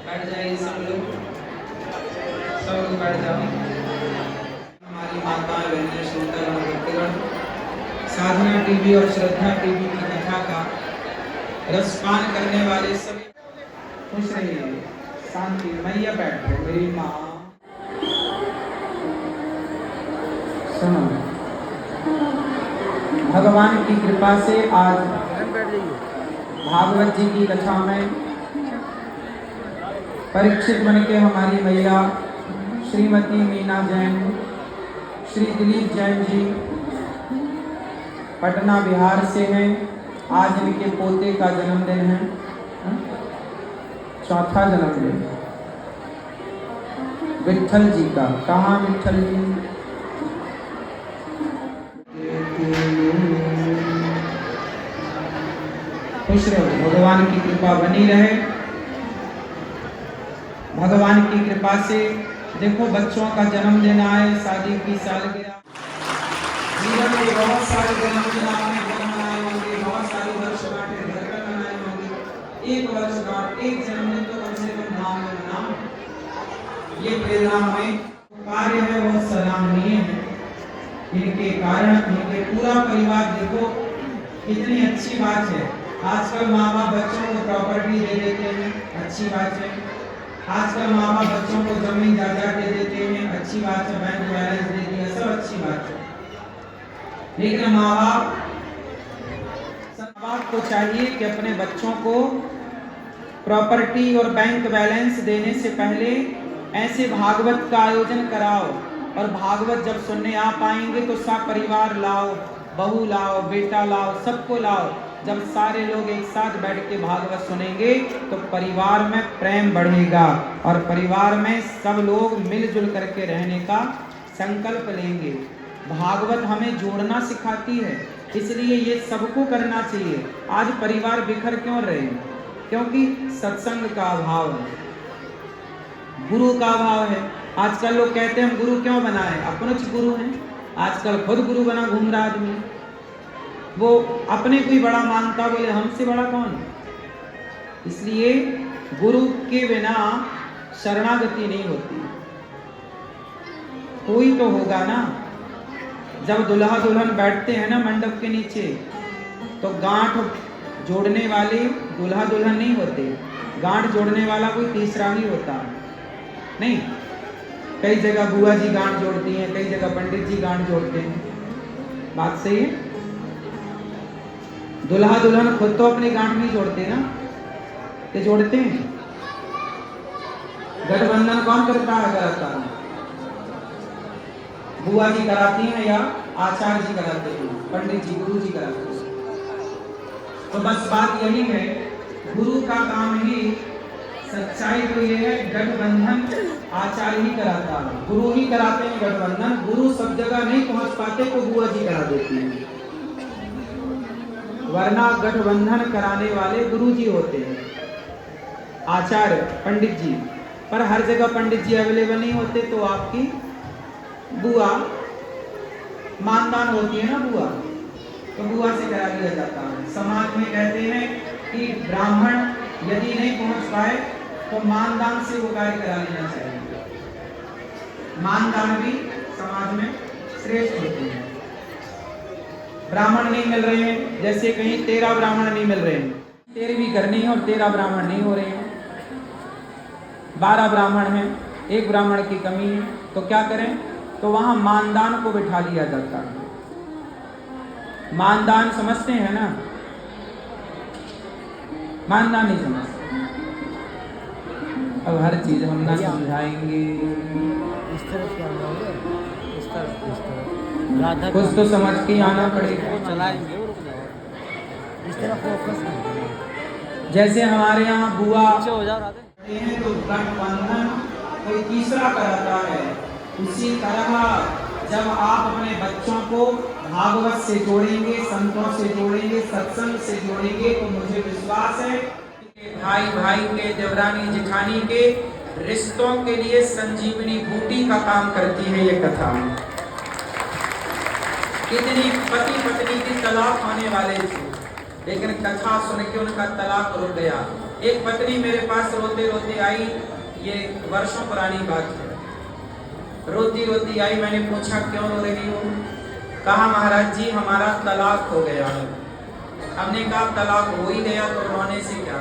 बैठ जाइए सब लोग बैठ जाओ। हमारी माताएं बहनें सुंदर और भक्तगण साधना टीवी और श्रद्धा टीवी की कथा का रसपान करने वाले सभी खुश रहिए, शांति मैया बैठो मेरी माँ। सुनो, भगवान की कृपा से आज भागवत जी की कथा में परीक्षित बन के हमारी मैया श्रीमती मीना जैन, श्री दिलीप जैन जी पटना बिहार से हैं। आज इनके पोते का जन्मदिन है, चौथा जन्मदिन विठल जी का। कहाँ विठल जी? खुश रहो, भगवान की कृपा बनी रहे। भगवान की कृपा से देखो बच्चों का जन्मदिन आए, शादी की सालगिरह, जीवन में बहुत सारे जन्मदिन आपने मनाए होंगे, बहुत सारे वर्षगांठें घर पर मनाए होंगे। एक वर्षगांठ, एक जन्मदिन तो कम से कम नाम में मनाओ। ये प्रेरणा में कार्य है वो सराहनीय है। इनके कारण इनके पूरा परिवार देखो कितनी अच्छी बात है। आजकल माँ बाप बच्चों को प्रॉपर्टी दे देते हैं, अच्छी बात है। आजकल माँ बाप बच्चों को जमीन जायदाद दे देते हैं, अच्छी बात है। बैंक बैलेंस दे दिया, सब अच्छी बात है। लेकिन माँ बाप को चाहिए कि अपने बच्चों को प्रॉपर्टी और बैंक बैलेंस देने से पहले ऐसे भागवत का आयोजन कराओ। और भागवत जब सुनने आ पाएंगे तो सब परिवार लाओ, बहू लाओ, बेटा लाओ, सबको लाओ। जब सारे लोग एक साथ बैठ के भागवत सुनेंगे तो परिवार में प्रेम बढ़ेगा और परिवार में सब लोग मिलजुल करके रहने का संकल्प लेंगे। भागवत हमें जोड़ना सिखाती है, इसलिए ये सबको करना चाहिए। आज परिवार बिखर क्यों रहे? क्योंकि सत्संग का अभाव है, गुरु का अभाव है। आजकल लोग कहते हैं हम गुरु क्यों बनाए, अपनुच गुरु हैं। आजकल खुद गुरु बना घूम रहा आदमी, वो अपने को ही बड़ा मानता, बोले हमसे बड़ा कौन। इसलिए गुरु के बिना शरणागति नहीं होती। कोई तो होगा ना। जब दुल्हा दुल्हन बैठते हैं ना मंडप के नीचे, तो गांठ जोड़ने वाले दुल्हा दुल्हन नहीं होते, गांठ जोड़ने वाला कोई तीसरा ही होता नहीं। कई जगह बुआ जी गांठ जोड़ती हैं, कई जगह पंडित जी गांठ जोड़ते हैं। बात सही है। दुल्हा दुल्हन खुद तो अपनी गांठ नहीं जोड़ते ना, ये जोड़ते हैं। गठबंधन कौन करता है? कराता है बुआ जी कराती हैं या आचार्य जी कराते हैं? पंडित जी, गुरु जी कराते हैं। तो बस बात यही है, गुरु का काम ही, सच्चाई तो ये है, गठबंधन आचार्य ही कराता है, गुरु ही कराते हैं गठबंधन। गुरु सब जगह नहीं पहुंच पाते तो बुआ जी करा देती है, वरना गठबंधन कराने वाले गुरु जी होते हैं, आचार्य पंडित जी। पर हर जगह पंडित जी अवेलेबल नहीं होते, तो आपकी बुआ, मानदान होती है ना बुआ, तो बुआ से करा दिया जाता है। समाज में कहते हैं कि ब्राह्मण यदि नहीं पहुंच पाए तो मानदान से वो कार्य करा लेना चाहिए। मानदान भी समाज में श्रेष्ठ होती है। ब्राह्मण नहीं मिल रहे हैं, जैसे कहीं 13 ब्राह्मण नहीं मिल रहे हैं, 13वीं करनी है और 13 ब्राह्मण नहीं हो रहे हैं, 12 ब्राह्मण हैं, एक ब्राह्मण की कमी है, तो क्या करें? तो वहां मानदान को बिठा लिया जाता है। मानदान समझते हैं ना? मानदान नहीं समझते। अब हर चीज हम ना समझाएंगे, इस तरफ क्या होगा, इस तरफ राधा कुछ तो समझ के आना पड़ेगा। चलाएंगे और रुक जाओ, इस तरफ फोकस। जैसे हमारे यहाँ बुआ हो जाओ राधे हैं तो गठबंधन कोई तीसरा कराता है। उसी तरह जब आप अपने बच्चों को भागवत से जोड़ेंगे, संतों से जोड़ेंगे, सत्संग से जोड़ेंगे, तो मुझे विश्वास है कि भाई भाई के, देवरानी जेठानी के रिश्तों के लिए संजीवनी बूटी का काम करती है ये कथा। कितनी पति पत्नी की तलाक होने वाले थे, लेकिन कथा सुन के उनका तलाक रुक गया। एक पत्नी मेरे पास रोते रोते आई, ये वर्षों पुरानी बात है, रोती रोती आई। मैंने पूछा क्यों रो रही हो? कहा महाराज जी हमारा तलाक हो गया है। हमने कहा तलाक हो ही गया तो रोने से क्या?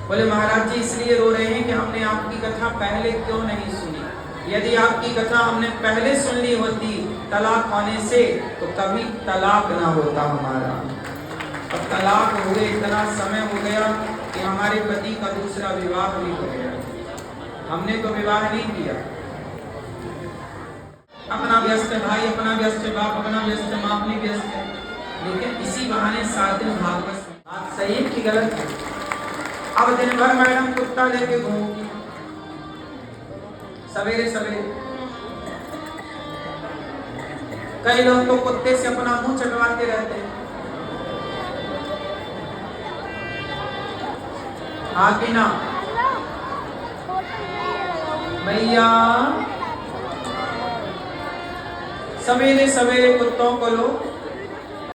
बोले महाराज जी इसलिए रो रहे हैं कि हमने आपकी कथा पहले क्यों नहीं सुनी। यदि आपकी कथा हमने पहले सुन ली होती तलाक होने से, तो कभी तलाक ना होता हमारा। अब तलाक हो गए, इतना समय हो गया कि हमारे पति का दूसरा विवाह भी हो गया। हमने तो विवाह नहीं किया। अपना व्यस्त भाई, अपना व्यस्त बाप, अपना व्यस्त माँ, अपनी व्यस्त है, लेकिन इसी बहाने 7 दिन भागवत। बात सही है कि गलत है? अब दिन भर मैडम कुत्ता लेके घूमती, सवेरे सवेरे। कई लोग तो कुत्ते से अपना मुंह चटवाते रहते हैं। हाँ कि ना भैया? सवेरे सवेरे कुत्तों को लोग